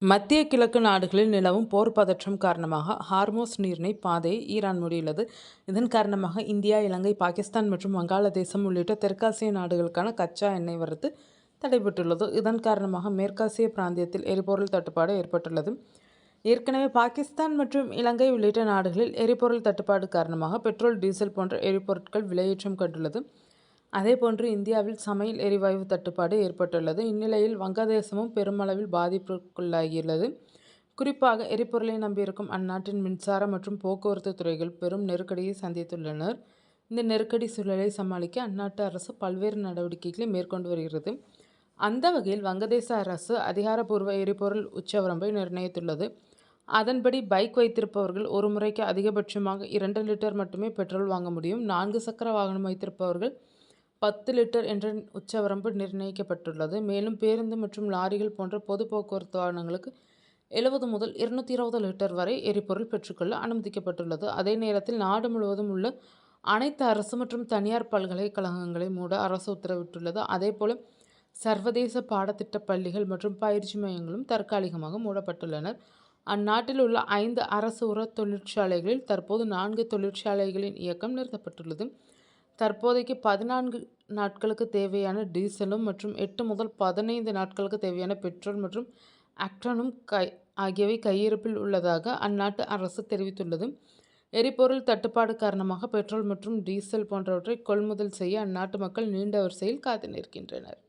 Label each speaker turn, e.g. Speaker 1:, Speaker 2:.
Speaker 1: மத்திய கிழக்கு நாடுகளில் நிலவும் போர் பதற்றம் காரணமாக ஹார்மோஸ் நீரிணை பாதையை ஈரான் மூடியுள்ளது. இதன் காரணமாக இந்தியா, இலங்கை, பாகிஸ்தான் மற்றும் வங்காளதேசம் உள்ளிட்ட தெற்காசிய நாடுகளுக்கான கச்சா எண்ணெய் வரத்து தடைபட்டுள்ளது. இதன் காரணமாக மேற்காசிய பிராந்தியத்தில் எரிபொருள் தட்டுப்பாடு ஏற்பட்டுள்ளது. ஏற்கனவே பாகிஸ்தான் மற்றும் இலங்கை உள்ளிட்ட நாடுகளில் எரிபொருள் தட்டுப்பாடு காரணமாக பெட்ரோல், டீசல் போன்ற எரிபொருட்கள் விலையேற்றம் கண்டுள்ளது. அதேபோன்று இந்தியாவில் சமையல் எரிவாயு தட்டுப்பாடு ஏற்பட்டுள்ளது. இந்நிலையில் வங்கதேசமும் பெருமளவில் பாதிப்புக்குள்ளாகியுள்ளது. குறிப்பாக எரிபொருளை நம்பியிருக்கும் அந்நாட்டின் மின்சார மற்றும் போக்குவரத்து துறைகள் பெரும் நெருக்கடியை சந்தித்துள்ளனர். இந்த நெருக்கடி சூழலை சமாளிக்க அந்நாட்டு அரசு பல்வேறு நடவடிக்கைகளை மேற்கொண்டு வருகிறது. அந்த வகையில் வங்கதேச அரசு அதிகாரப்பூர்வ எரிபொருள் உச்சவரம்பை நிர்ணயித்துள்ளது. அதன்படி பைக் வைத்திருப்பவர்கள் ஒரு முறைக்கு அதிகபட்சமாக 2 லிட்டர் மட்டுமே பெட்ரோல் வாங்க முடியும். 4 சக்கர வாகனம் வைத்திருப்பவர்கள் 10 லிட்டர் என்ற உச்சவரம்பு நிர்ணயிக்கப்பட்டுள்ளது. மேலும் பேருந்து மற்றும் லாரிகள் போன்ற பொது போக்குவரத்து வாகனங்களுக்கு 70 முதல் 220 லிட்டர் வரை எரிபொருள் பெற்றுக்கொள்ள அனுமதிக்கப்பட்டுள்ளது. அதே நேரத்தில் நாடு முழுவதும் உள்ள அனைத்து அரசு மற்றும் தனியார் பல்கலைக்கழகங்களை மூட அரசு உத்தரவிட்டுள்ளது. அதேபோல சர்வதேச பாடத்திட்ட பள்ளிகள் மற்றும் பயிற்சி மையங்களும் தற்காலிகமாக மூடப்பட்டுள்ளன. அந்நாட்டில் உள்ள 5 அரசு உர தொழிற்சாலைகளில் தற்போது 4 தொழிற்சாலைகளின் இயக்கம் நிறுத்தப்பட்டுள்ளது. தற்போதைக்கு 14 நாட்களுக்கு தேவையான டீசலும் மற்றும் 8 முதல் 15 நாட்களுக்கு தேவையான பெட்ரோல் மற்றும் ஆக்டனும் ஆகியவை கையிருப்பில் உள்ளதாக அந்நாட்டு அரசு தெரிவித்துள்ளது. எரிபொருள் தட்டுப்பாடு காரணமாக பெட்ரோல் மற்றும் டீசல் போன்றவற்றை கொள்முதல் செய்ய அந்நாட்டு மக்கள் நீண்ட வரிசையில் காத்து நிற்கின்றனர்.